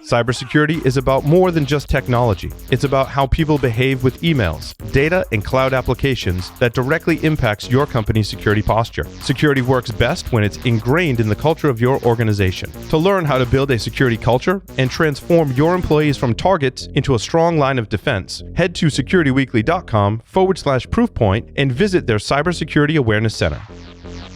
Cybersecurity is about more than just technology. It's about how people behave with emails, data, and cloud applications that directly impacts your company's security posture. Security works best when it's ingrained in the culture of your organization. To learn how to build a security culture and transform your employees from targets into a strong line of defense, head to securityweekly.com/proofpoint and visit their Cybersecurity Awareness Center.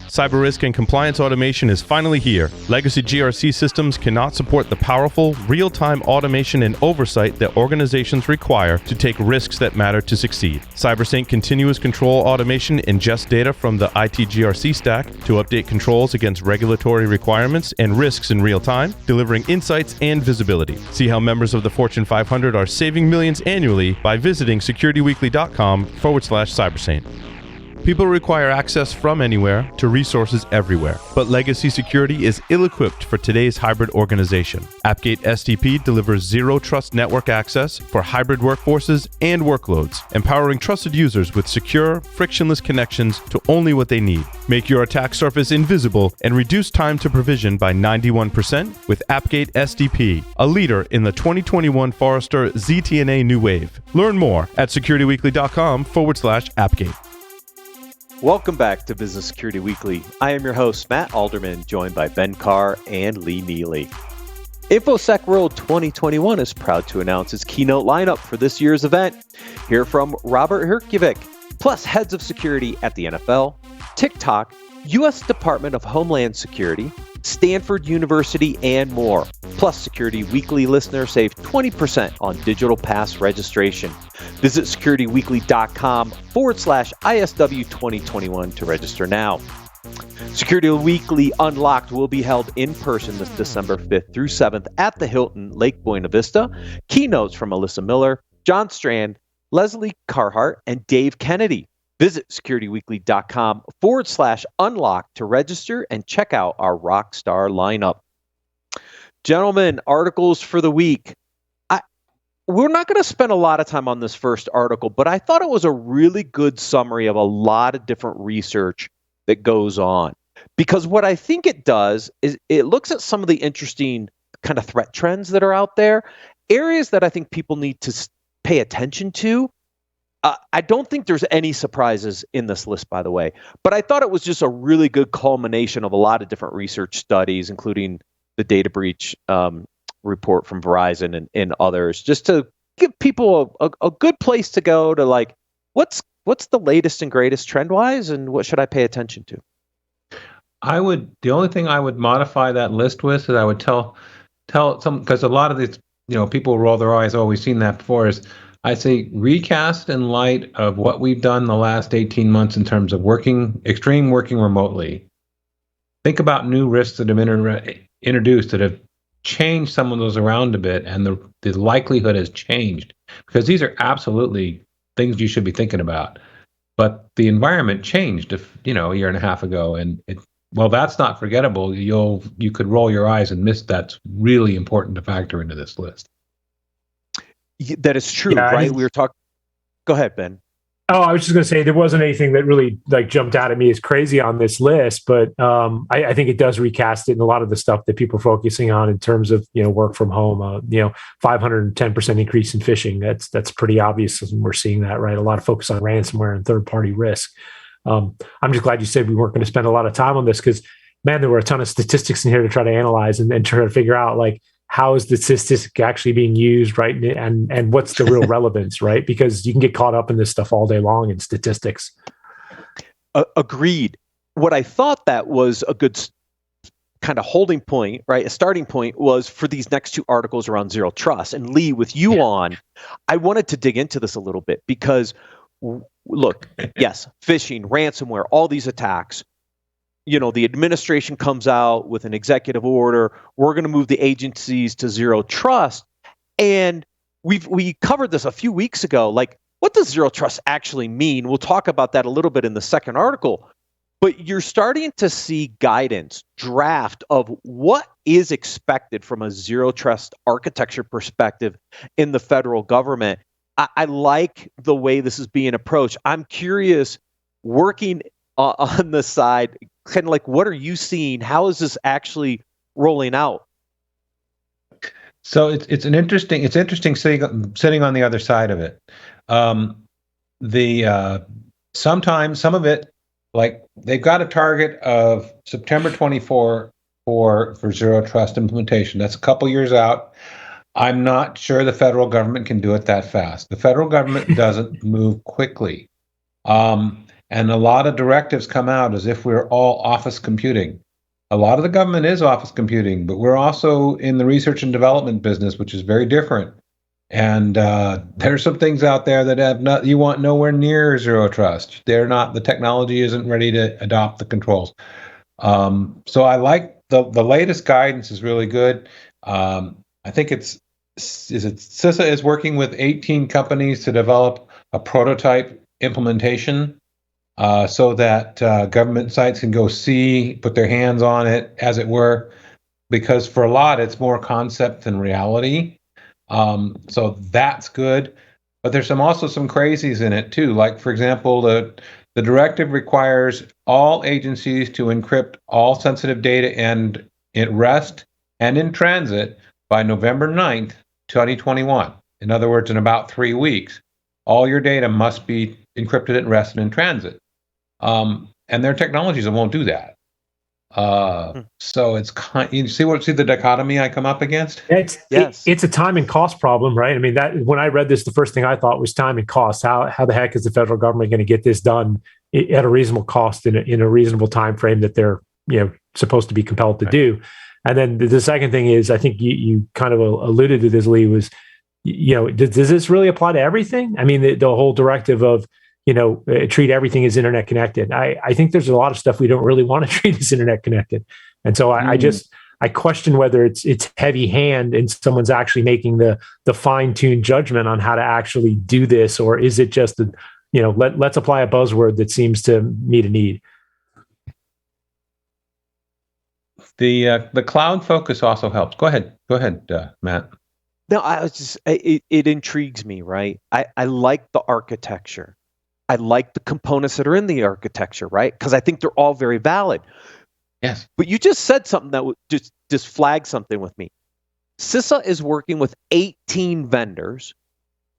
Cyber risk and compliance automation is finally here. Legacy GRC systems cannot support the powerful, real-time automation and oversight that organizations require to take risks that matter to succeed. Cybersync continuous control automation ingests data from the IT GRC stack to update controls against regulatory requirements and risks in real time, delivering insights and visibility. See how members of the Fortune 500 are saving millions annually by visiting securityweekly.com/cybersync. People require access from anywhere to resources everywhere, but legacy security is ill-equipped for today's hybrid organization. Appgate SDP delivers zero-trust network access for hybrid workforces and workloads, empowering trusted users with secure, frictionless connections to only what they need. Make your attack surface invisible and reduce time to provision by 91% with Appgate SDP, a leader in the 2021 Forrester ZTNA New Wave. Learn more at securityweekly.com/Appgate. Welcome back to Business Security Weekly. I am your host, Matt Alderman, joined by Ben Carr and Lee Neely. InfoSec World 2021 is proud to announce its keynote lineup for this year's event. Hear from Robert Herjavec, plus heads of security at the NFL, TikTok, U.S. Department of Homeland Security, Stanford University, and more. Plus, Security Weekly listeners save 20% on digital pass registration. Visit securityweekly.com/ISW 2021 to register now. Security Weekly Unlocked will be held in person this December 5th through 7th at the Hilton Lake Buena Vista. Keynotes from Alyssa Miller, John Strand, Leslie Carhart, and Dave Kennedy. Visit securityweekly.com/unlock to register and check out our rock star lineup. Gentlemen, articles for the week. We're not going to spend a lot of time on this first article, but I thought it was a really good summary of a lot of different research that goes on. Because what I think it does is it looks at some of the interesting kind of threat trends that are out there, areas that I think people need to pay attention to. I don't think there's any surprises in this list, by the way, but I thought it was just a really good culmination of a lot of different research studies, including the data breach report from Verizon and others, just to give people a good place to go to, like, what's the latest and greatest trend-wise, and what should I pay attention to? The only thing I would modify that list with is I would tell some, because a lot of these, people roll their eyes, oh, we've seen that before, is I say recast in light of what we've done the last 18 months in terms of extreme working remotely. Think about new risks that have been introduced that have changed some of those around a bit, and the likelihood has changed, because these are absolutely things you should be thinking about. But the environment changed a year and a half ago, and that's not forgettable. You could roll your eyes and miss that's really important to factor into this list. That is true, right? We were talking. Go ahead, Ben. Oh, I was just going to say there wasn't anything that really jumped out at me as crazy on this list, but I think it does recast it in a lot of the stuff that people are focusing on in terms of work from home. 510% increase in phishing. That's pretty obvious, and we're seeing that, right? A lot of focus on ransomware and third-party risk. I'm just glad you said we weren't going to spend a lot of time on this, because, man, there were a ton of statistics in here to try to analyze and try to figure out how is the statistic actually being used, right? And what's the real relevance, right? Because you can get caught up in this stuff all day long in statistics. Agreed. What I thought that was a good kind of holding point, right? A starting point was for these next two articles around zero trust. And Lee, with you on, I wanted to dig into this a little bit because, look, yes, phishing, ransomware, all these attacks. The administration comes out with an executive order. We're going to move the agencies to zero trust. And we covered this a few weeks ago. What does zero trust actually mean? We'll talk about that a little bit in the second article. But you're starting to see guidance, draft of what is expected from a zero trust architecture perspective in the federal government. I like the way this is being approached. I'm curious, working on the side, kind of what are you seeing? How is this actually rolling out? So it's interesting sitting on the other side of it. Sometimes some of it, like they've got a target of September 24 for zero trust implementation. That's a couple years out. I'm not sure the federal government can do it that fast. The federal government doesn't move quickly. And a lot of directives come out as if we're all office computing. A lot of the government is office computing, but we're also in the research and development business, which is very different. And there's some things out there that you want nowhere near zero trust. The technology isn't ready to adopt the controls. So I like the latest guidance is really good. I think CISA is working with 18 companies to develop a prototype implementation so that government sites can go put their hands on it, as it were, because for a lot, it's more concept than reality. So that's good. But there's also some crazies in it, too. Like, for example, the directive requires all agencies to encrypt all sensitive data and at rest and in transit by November 9th, 2021. In other words, in about 3 weeks, all your data must be encrypted at rest and in transit. And there are technologies that won't do that. So it's you see the dichotomy I come up against? It's a time and cost problem, right? I mean, that when I read this, the first thing I thought was time and cost. How the heck is the federal government going to get this done at a reasonable cost in a reasonable time frame that they're supposed to be compelled to do? And then the second thing is, I think you kind of alluded to this, Lee, was does this really apply to everything? I mean, the whole directive of treat everything as internet connected. I think there's a lot of stuff we don't really want to treat as internet connected. And so I question whether it's heavy hand and someone's actually making the fine-tuned judgment on how to actually do this, or is it just let's apply a buzzword that seems to meet a need. The cloud focus also helps. Go ahead, Matt. No, it intrigues me, right? I like the architecture. I like the components that are in the architecture, right? Because I think they're all very valid. Yes. But you just said something that would just flag something with me. CISA is working with 18 vendors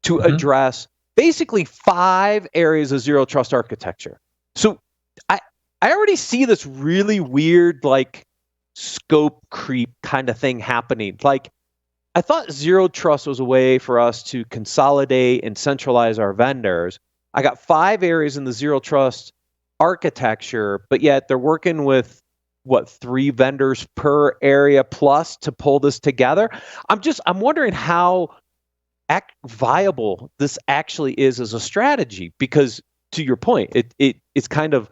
to address basically 5 areas of zero trust architecture. So I already see this really weird, like, scope creep kind of thing happening. Like, I thought zero trust was a way for us to consolidate and centralize our vendors. I got 5 areas in the zero trust architecture, but yet they're working with 3 vendors per area plus to pull this together. I'm wondering how viable this actually is as a strategy, because to your point, it's kind of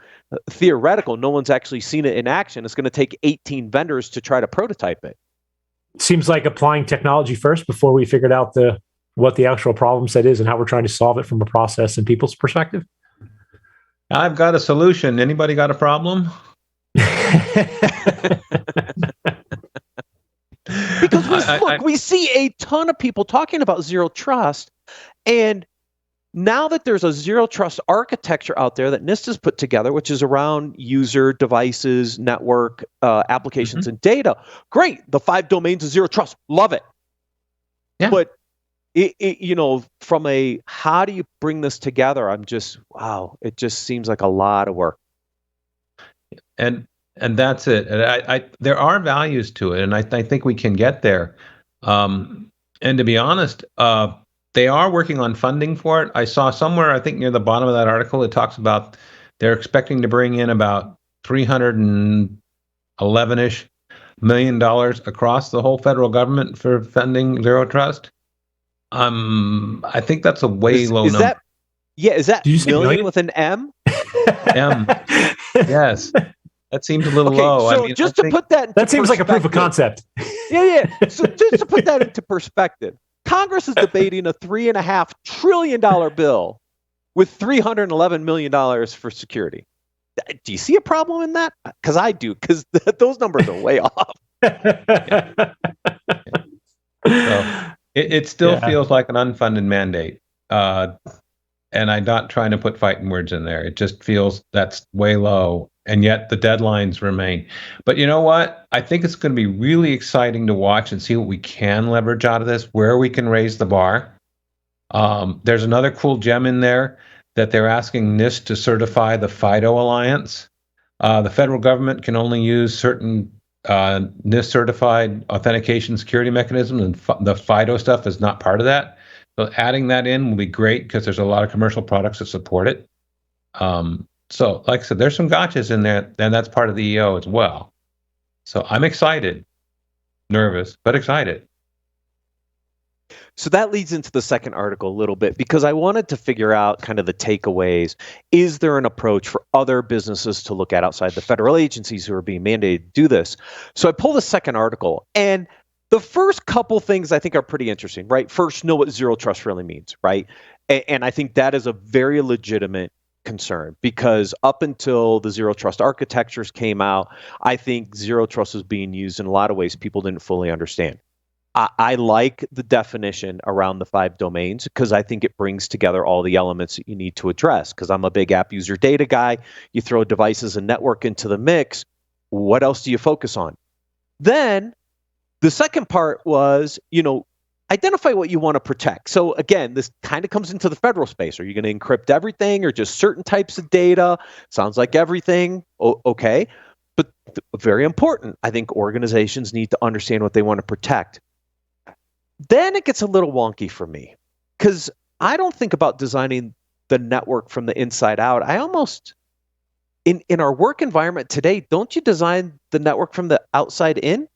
theoretical. No one's actually seen it in action. It's going to take 18 vendors to try to prototype it. Seems like applying technology first before we figured out what the actual problem set is and how we're trying to solve it from a process and people's perspective. I've got a solution. Anybody got a problem? Because we see a ton of people talking about zero trust, and now that there's a zero trust architecture out there that NIST's put together, which is around user, devices, network, applications, and data, great. The 5 domains of zero trust, love it. Yeah. But from a how do you bring this together? I'm just it just seems like a lot of work. And that's it. And there are values to it, and I think we can get there. And to be honest, they are working on funding for it. I saw somewhere, I think near the bottom of that article, it talks about they're expecting to bring in about $311-ish million across the whole federal government for funding zero trust. I think that's a way low number. Is that million with an M? M. Yes. That seems a little low. So just to put that into seems like a proof of concept. Yeah. So just to put that into perspective, Congress is debating a $3.5 trillion bill with $311 million for security. Do you see a problem in that? Because I do, because those numbers are way off. So it still feels like an unfunded mandate. And I'm not trying to put fighting words in there. It just feels that's way low. and yet the deadlines remain. But you know what? I think it's going to be really exciting to watch and see what we can leverage out of this, where we can raise the bar. There's another cool gem in there that they're asking NIST to certify the FIDO Alliance. The federal government can only use certain NIST certified authentication security mechanisms, and the FIDO stuff is not part of that. So adding that in will be great because there's a lot of commercial products that support it. So like I said, there's some gotchas in there, and that's part of the EO as well. So I'm excited, nervous, but excited. So that leads into the second article a little bit, because I wanted to figure out kind of the takeaways. Is there an approach for other businesses to look at outside the federal agencies who are being mandated to do this? So I pulled the second article, and the first couple things I think are pretty interesting, right? First, know what zero trust really means, right? And I think that is a very legitimate concern, because up until the zero trust architectures came out, I think zero trust was being used in a lot of ways people didn't fully understand. I like the definition around the 5 domains, because I think it brings together all the elements that you need to address, because I'm a big app user data guy. You throw devices and network into the mix, what else do you focus on? Then the second part was, identify what you want to protect. So again, this kind of comes into the federal space. Are you going to encrypt everything or just certain types of data? Sounds like everything. Okay. But very important, I think organizations need to understand what they want to protect. Then it gets a little wonky for me, because I don't think about designing the network from the inside out. I almost, in our work environment today, don't you design the network from the outside in?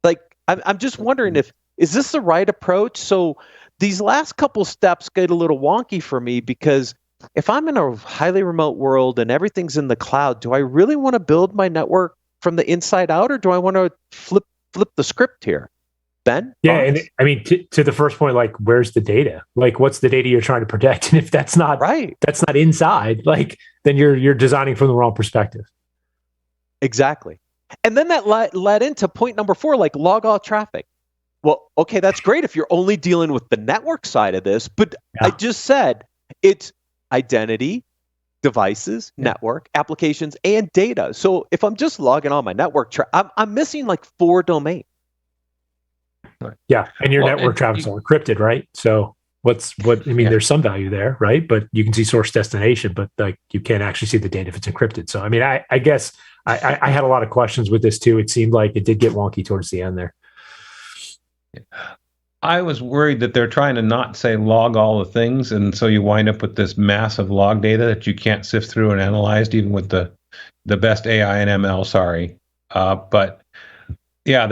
Like, I'm just wondering, is this the right approach? So these last couple steps get a little wonky for me, because if I'm in a highly remote world and everything's in the cloud, do I really want to build my network from the inside out, or do I want to flip the script here? Ben? Yeah, and I mean, to the first point, like, where's the data? Like, what's the data you're trying to protect? And if that's not right, that's not inside, like, then you're designing from the wrong perspective. Exactly. And then that led into point number 4, like log all traffic. Well, okay, that's great if you're only dealing with the network side of this, but yeah. I just said it's identity, devices, network, applications, and data. So if I'm just logging on my network, I'm missing like 4 domains. Yeah, and your network traffic's all encrypted, right? So there's some value there, right? But you can see source destination, but like you can't actually see the data if it's encrypted. So I mean, I guess I had a lot of questions with this too. It seemed like it did get wonky towards the end there. I was worried that they're trying to not say log all the things, and so you wind up with this massive log data that you can't sift through and analyze, even with the best AI and ML. Sorry, but yeah,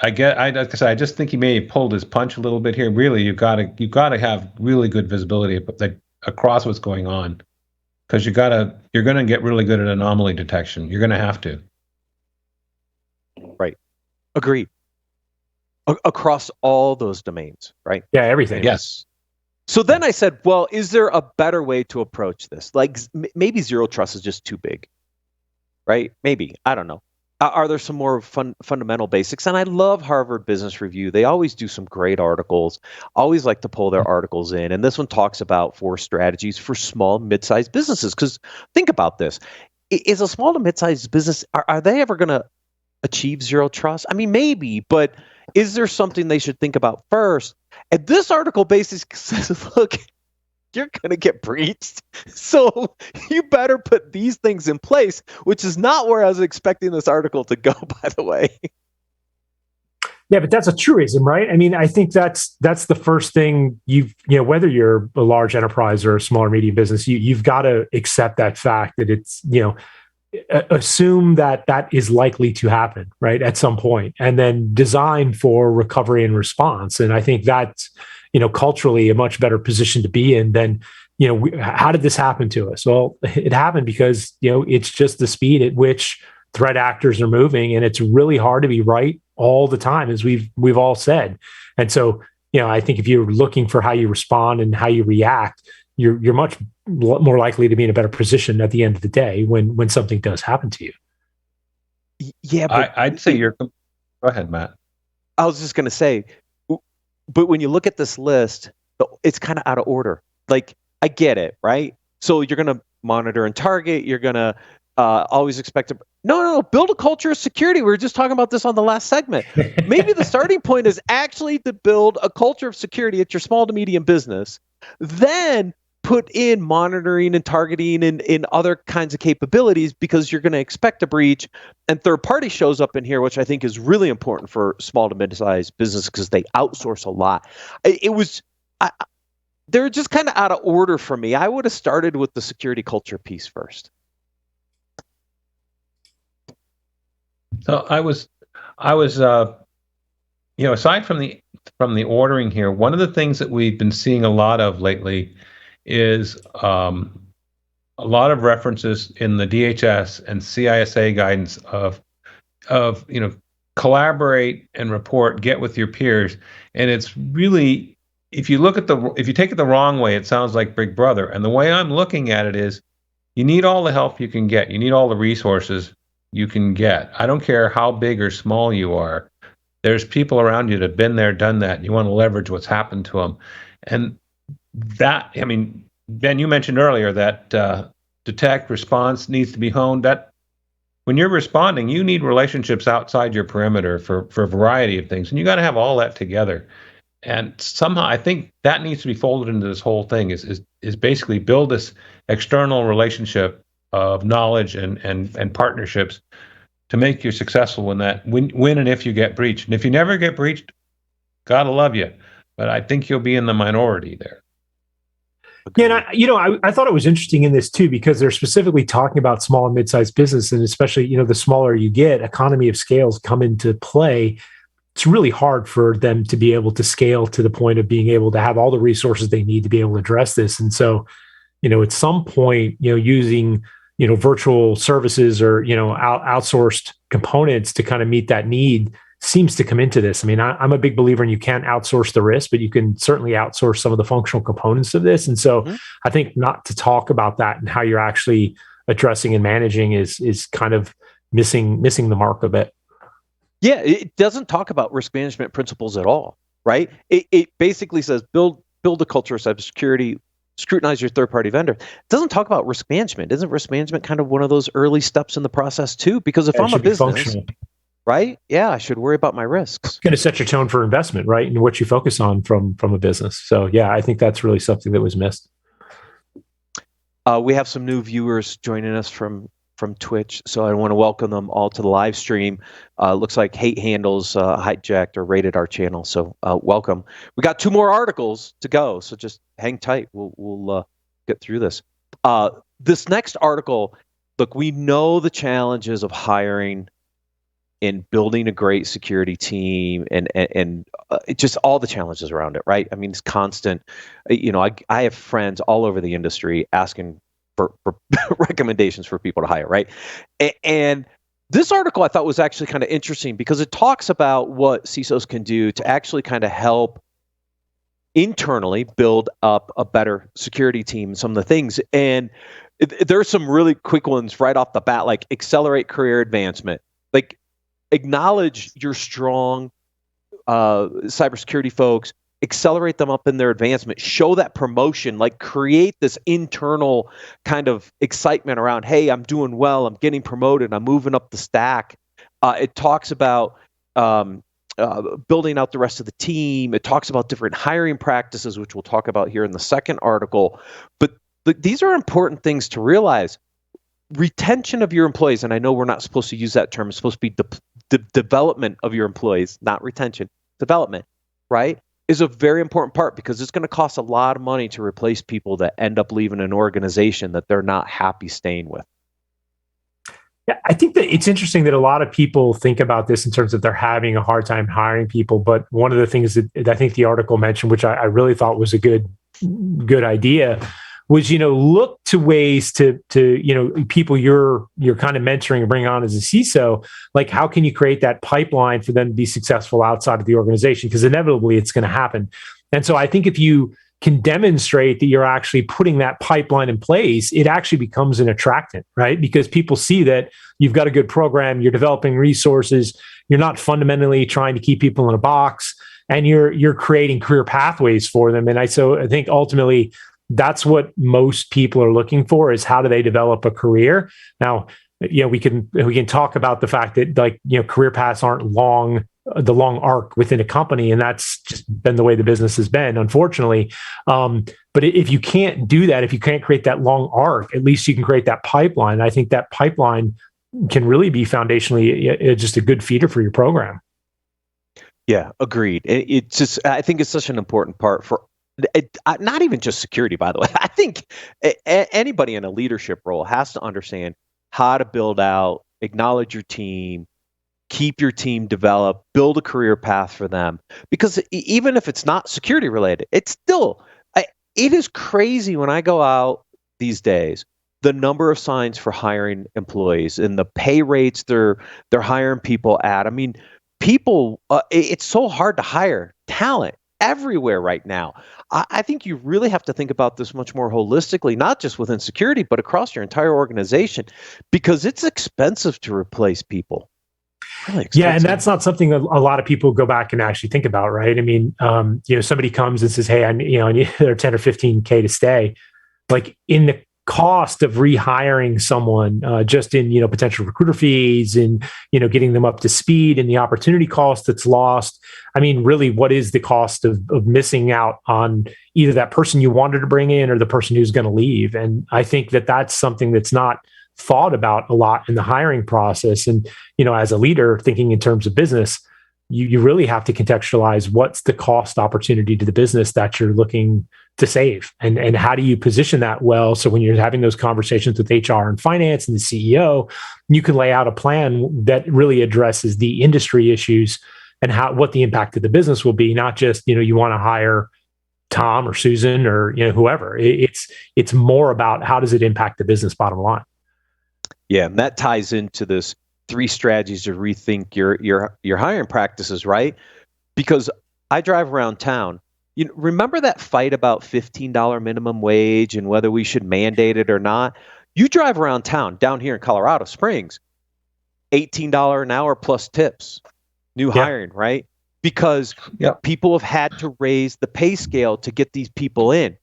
I just think he may have pulled his punch a little bit here. Really, you got to have really good visibility across what's going on, because you're going to get really good at anomaly detection. You're going to have to. Right. Agreed. Across all those domains, right? Yeah, everything. Yes. So then I said, well, is there a better way to approach this? Like maybe zero trust is just too big, right? Maybe. I don't know. Are there some more fundamental basics? And I love Harvard Business Review. They always do some great articles. Always like to pull their articles in. And this one talks about 4 strategies for small, mid-sized businesses. Because think about this. Is a small to mid-sized business, are they ever going to achieve zero trust? I mean, maybe, but is there something they should think about first? And this article basically says, look, you're going to get breached. So you better put these things in place, which is not where I was expecting this article to go, by the way. Yeah, but that's a truism, right? I mean, I think that's the first thing whether you're a large enterprise or a small or medium business, you've got to accept that fact that it's, assume that is likely to happen, right, at some point, and then design for recovery and response. And I think that's, culturally a much better position to be in than, how did this happen to us? Well, it happened because, it's just the speed at which threat actors are moving, and it's really hard to be right all the time, as we've all said. And so, I think if you're looking for how you respond and how you react, you're much more likely to be in a better position at the end of the day when something does happen to you. Yeah, but I'd say go ahead, Matt. I was just going to say, but when you look at this list, it's kind of out of order. Like, I get it, right? So you're going to monitor and target, you're going to always expect to. No, build a culture of security. We were just talking about this on the last segment. Maybe the starting point is actually to build a culture of security at your small to medium business, then put in monitoring and targeting and in other kinds of capabilities, because you're going to expect a breach, and third party shows up in here, which I think is really important for small to mid-sized business because they outsource a lot. They're just kind of out of order for me. I would have started with the security culture piece first. So I was, aside from the ordering here, one of the things that we've been seeing a lot of lately is a lot of references in the DHS and CISA guidance of collaborate and report, get with your peers, and it's really, if you take it the wrong way, it sounds like Big Brother. And the way I'm looking at it is, you need all the help you can get. You need all the resources you can get. I don't care how big or small you are. There's people around you that have been there, done that. And you want to leverage what's happened to them. And that, I mean, Ben, you mentioned earlier that detect response needs to be honed. That when you're responding, you need relationships outside your perimeter for a variety of things. And you got to have all that together. And somehow I think that needs to be folded into this whole thing is basically build this external relationship of knowledge and partnerships to make you successful when and if you get breached. And if you never get breached, gotta love you. But I think you'll be in the minority there. Yeah, and I thought it was interesting in this too, because they're specifically talking about small and mid-sized business, and especially, the smaller you get, economy of scales come into play. It's really hard for them to be able to scale to the point of being able to have all the resources they need to be able to address this. And so, at some point, using, virtual services or, outsourced components to kind of meet that need seems to come into this. I mean, I'm a big believer in you can't outsource the risk, but you can certainly outsource some of the functional components of this. And so I think not to talk about that and how you're actually addressing and managing is kind of missing the mark a bit. Yeah, it doesn't talk about risk management principles at all, right? It basically says build a culture of cybersecurity, scrutinize your third-party vendor. It doesn't talk about risk management. Isn't risk management kind of one of those early steps in the process too? Because if I'm a business, right? Yeah, I should worry about my risks. It's going to set your tone for investment, right? And what you focus on from a business. So yeah, I think that's really something that was missed. We have some new viewers joining us from Twitch, so I want to welcome them all to the live stream. Looks like Hate Handles hijacked or raided our channel, so welcome. We got 2 more articles to go, so just hang tight. We'll get through this. This next article, look, we know the challenges of hiring and building a great security team, and just all the challenges around it, right? I mean, it's constant. I have friends all over the industry asking for recommendations for people to hire, right? And this article I thought was actually kind of interesting because it talks about what CISOs can do to actually kind of help internally build up a better security team, some of the things. And there are some really quick ones right off the bat, like accelerate career advancement, like acknowledge your strong cybersecurity folks, accelerate them up in their advancement, show that promotion, like create this internal kind of excitement around, hey, I'm doing well, I'm getting promoted, I'm moving up the stack. It talks about building out the rest of the team. It talks about different hiring practices, which we'll talk about here in the second article. But these are important things to realize. Retention of your employees, and I know we're not supposed to use that term, it's supposed to be development of your employees, not retention, development, right? Is a very important part because it's going to cost a lot of money to replace people that end up leaving an organization that they're not happy staying with. Yeah, I think that it's interesting that a lot of people think about this in terms of they're having a hard time hiring people. But one of the things that I think the article mentioned, which I really thought was a good idea, was, look to ways to people you're kind of mentoring and bring on as a CISO, like how can you create that pipeline for them to be successful outside of the organization? Because inevitably it's going to happen. And so I think if you can demonstrate that you're actually putting that pipeline in place, it actually becomes an attractant, right? Because people see that you've got a good program, you're developing resources, you're not fundamentally trying to keep people in a box, and you're creating career pathways for them. And I think ultimately that's what most people are looking for, is how do they develop a career? Now, we can talk about the fact that, like, career paths aren't the long arc within a company, and that's just been the way the business has been, unfortunately. But if you can't do that, if you can't create that long arc, at least you can create that pipeline. I think that pipeline can really be foundationally just a good feeder for your program. Yeah, agreed. It's just, I think it's such an important part for not even just security, by the way. I think anybody in a leadership role has to understand how to build out, acknowledge your team, keep your team developed, build a career path for them. Because even if it's not security related, it's still, it is crazy when I go out these days, the number of signs for hiring employees and the pay rates they're hiring people at. I mean, people, it's so hard to hire talent everywhere right now. I think you really have to think about this much more holistically, not just within security, but across your entire organization, because it's expensive to replace people. Really expensive. Yeah, and that's not something that a lot of people go back and actually think about, right? I mean, somebody comes and says, "Hey, I need their 10 or 15K to stay." Like, in the cost of rehiring someone, just in potential recruiter fees and getting them up to speed, and the opportunity cost that's lost. I mean, really, what is the cost of missing out on either that person you wanted to bring in or the person who's going to leave? And I think that that's something that's not thought about a lot in the hiring process. And as a leader thinking in terms of business, you really have to contextualize what's the cost opportunity to the business that you're looking to save, and how do you position that well, so when you're having those conversations with HR and finance and the CEO, you can lay out a plan that really addresses the industry issues and what the impact of the business will be, not just you want to hire Tom or Susan or whoever. It's more about how does it impact the business bottom line. Yeah, and that ties into this 3 strategies to rethink your hiring practices, right? Because I drive around town. Remember that fight about $15 minimum wage and whether we should mandate it or not? You drive around town down here in Colorado Springs, $18 an hour plus tips, new hiring, right? Because people have had to raise the pay scale to get these people in.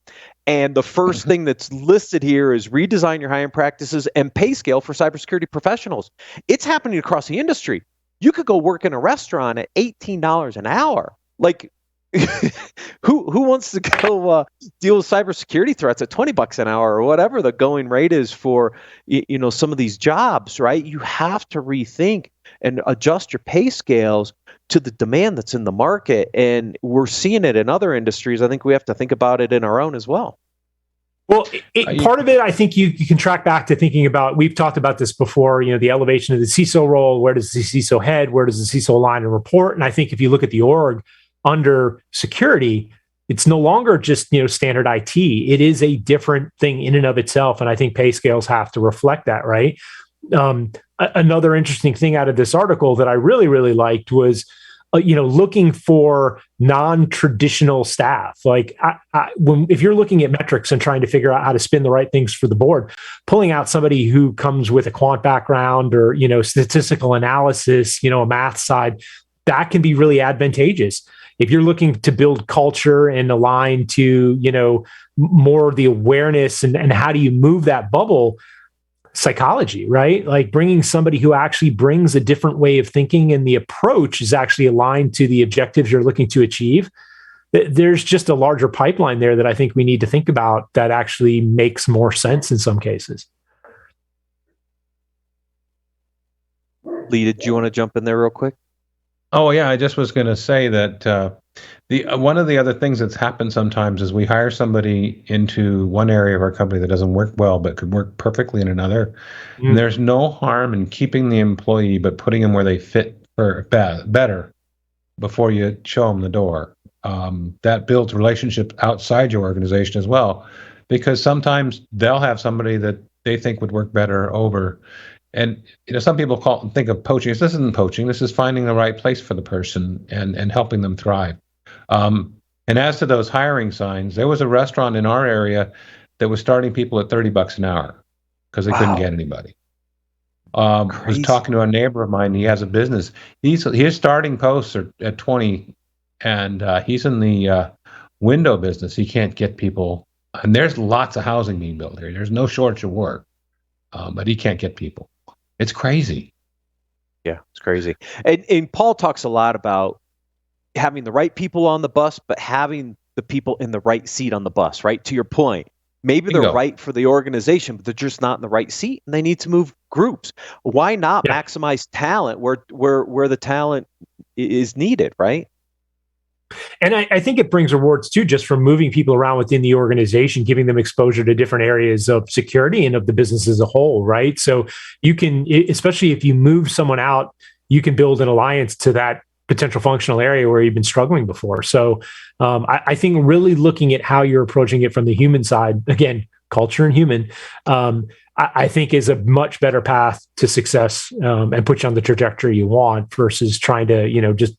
And the first thing that's listed here is redesign your hiring practices and pay scale for cybersecurity professionals. It's happening across the industry. You could go work in a restaurant at $18 an hour. Like, who wants to go deal with cybersecurity threats at $20 an hour or whatever the going rate is for some of these jobs, right? You have to rethink and adjust your pay scales to the demand that's in the market. And we're seeing it in other industries. I think we have to think about it in our own as well. Well, part of it, I think you can track back to thinking about, we've talked about this before, the elevation of the CISO role. Where does the CISO head? Where does the CISO align and report? And I think if you look at the org under security, it's no longer just standard IT. It is a different thing in and of itself. And I think pay scales have to reflect that, right? Another interesting thing out of this article that I really, really liked was, looking for non-traditional staff. Like, if you're looking at metrics and trying to figure out how to spin the right things for the board, pulling out somebody who comes with a quant background or, statistical analysis, a math side, that can be really advantageous. If you're looking to build culture and align to, more of the awareness and how do you move that bubble, psychology, right? Like, bringing somebody who actually brings a different way of thinking and the approach is actually aligned to the objectives you're looking to achieve. There's just a larger pipeline there that I think we need to think about that actually makes more sense in some cases. Lee, did you want to jump in there real quick? Oh, yeah. I just was going to say that one of the other things that's happened sometimes is we hire somebody into one area of our company that doesn't work well, but could work perfectly in another. And there's no harm in keeping the employee, but putting them where they fit better before you show them the door. That builds relationships outside your organization as well, because sometimes they'll have somebody that they think would work better over. And some people think of poaching. This isn't poaching. This is finding the right place for the person and helping them thrive. And as to those hiring signs, there was a restaurant in our area that was starting people at $30 an hour because they couldn't get anybody. I was talking to a neighbor of mine. He has a business. His starting posts are at 20, and he's in the window business. He can't get people, and there's lots of housing being built here. There's no shortage of work, but he can't get people. It's crazy. Yeah, it's crazy. And Paul talks a lot about having the right people on the bus, but having the people in the right seat on the bus, right? To your point, maybe they're Bingo. right for the organization, but they're just not in the right seat and they need to move groups. Why not Yeah. maximize talent where the talent is needed, right? And I think it brings rewards too, just from moving people around within the organization, giving them exposure to different areas of security and of the business as a whole, right? So you can, especially if you move someone out, you can build an alliance to that potential functional area where you've been struggling before. So I think really looking at how you're approaching it from the human side, again, culture and human, I think is a much better path to success and put you on the trajectory you want versus trying to, just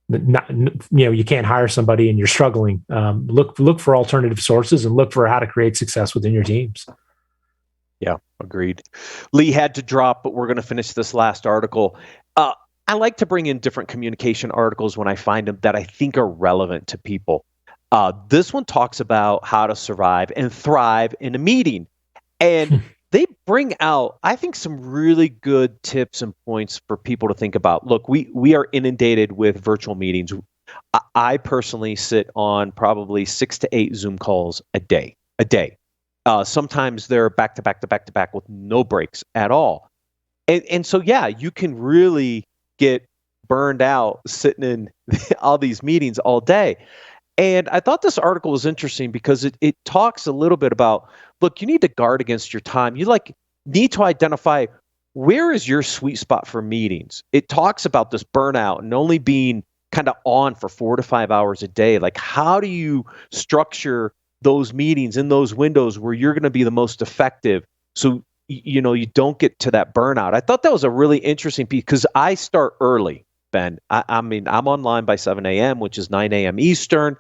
not, you can't hire somebody and you're struggling. Look for alternative sources and look for how to create success within your teams. Yeah, agreed. Lee had to drop, but we're going to finish this last article. I like to bring in different communication articles when I find them that I think are relevant to people. This one talks about how to survive and thrive in a meeting. And they bring out, I think, some really good tips and points for people to think about. Look, we are inundated with virtual meetings. I personally sit on probably 6 to 8 Zoom calls a day. Sometimes they're back to back to back to back with no breaks at all. And so, yeah, you can really get burned out sitting in all these meetings all day. And I thought this article was interesting because it talks a little bit about, look, you need to guard against your time. You need to identify where is your sweet spot for meetings. It talks about this burnout and only being kind of on for 4 to 5 hours a day. Like, how do you structure those meetings in those windows where you're going to be the most effective so you don't get to that burnout? I thought that was a really interesting piece because I start early, Ben. I mean, I'm online by 7 a.m., which is 9 a.m. Eastern,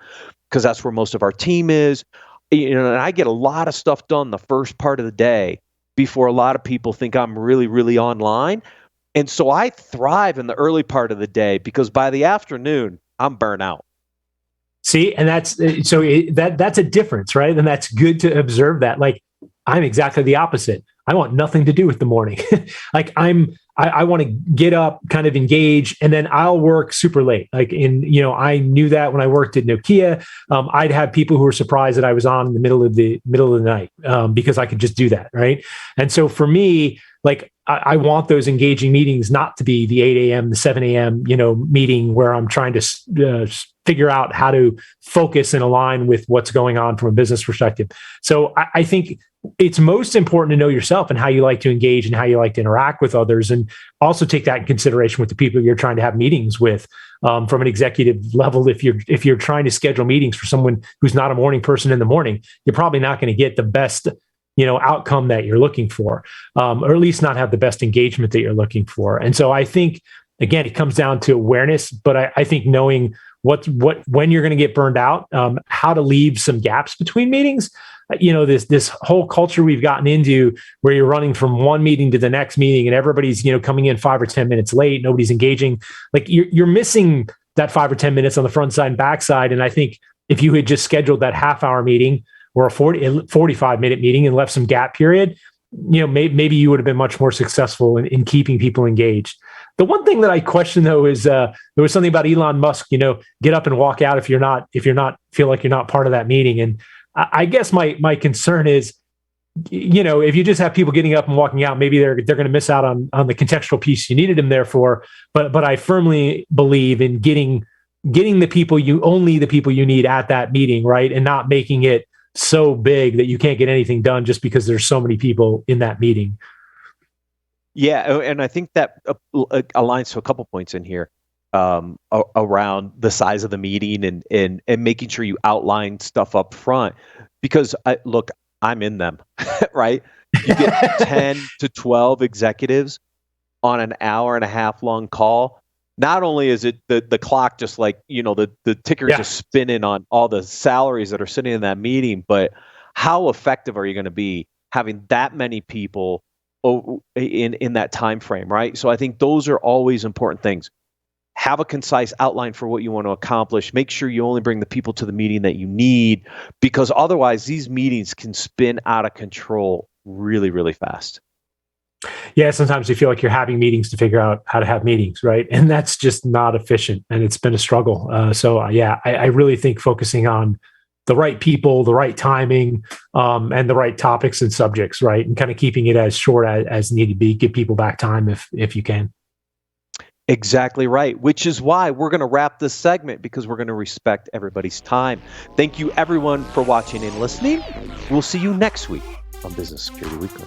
because that's where most of our team is. And I get a lot of stuff done the first part of the day before a lot of people think I'm really, really online. And so I thrive in the early part of the day because by the afternoon, I'm burnt out. See, and that's a difference, right? And that's good to observe that. Like, I'm exactly the opposite. I want nothing to do with the morning. Like I want to get up, kind of engage, and then I'll work super late. Like I knew that when I worked at Nokia, I'd have people who were surprised that I was on in the middle of the night because I could just do that, right? And so for me, like I want those engaging meetings not to be the 8 a.m., the 7 a.m., meeting where I'm trying to figure out how to focus and align with what's going on from a business perspective. So I think it's most important to know yourself and how you like to engage and how you like to interact with others, and also take that in consideration with the people you're trying to have meetings with from an executive level. If you're trying to schedule meetings for someone who's not a morning person in the morning, you're probably not going to get the best outcome that you're looking for, or at least not have the best engagement that you're looking for. And so I think, again, it comes down to awareness, but I think knowing when you're going to get burned out, how to leave some gaps between meetings. This whole culture we've gotten into where you're running from one meeting to the next meeting and everybody's, coming in 5 or 10 minutes late, nobody's engaging. Like you're missing that 5 or 10 minutes on the front side and back side. And I think if you had just scheduled that half-hour meeting or a 45-minute meeting and left some gap period, maybe you would have been much more successful in keeping people engaged. The one thing that I question though is there was something about Elon Musk, get up and walk out if you're not feel like you're not part of that meeting. And I guess my concern is, if you just have people getting up and walking out, maybe they're going to miss out on the contextual piece you needed them there for. But I firmly believe in getting the people you need at that meeting, right, and not making it so big that you can't get anything done just because there's so many people in that meeting. Yeah, and I think that aligns to a couple points in here around the size of the meeting and making sure you outline stuff up front. Because I'm in them, right? You get 10 to 12 executives on an hour and a half long call. Not only is it the clock just like, the ticker just spinning on all the salaries that are sitting in that meeting, but how effective are you going to be having that many people in that time frame, right? So I think those are always important things. Have a concise outline for what you want to accomplish. Make sure you only bring the people to the meeting that you need, because otherwise these meetings can spin out of control really, really fast. Yeah, sometimes you feel like you're having meetings to figure out how to have meetings, right? And that's just not efficient, and it's been a struggle. I really think focusing on the right people, the right timing, and the right topics and subjects, right, and kind of keeping it as short as need to be. Give people back time if you can. Exactly right, which is why we're going to wrap this segment, because we're going to respect everybody's time. Thank you, everyone, for watching and listening. We'll see you next week on Business Security Weekly.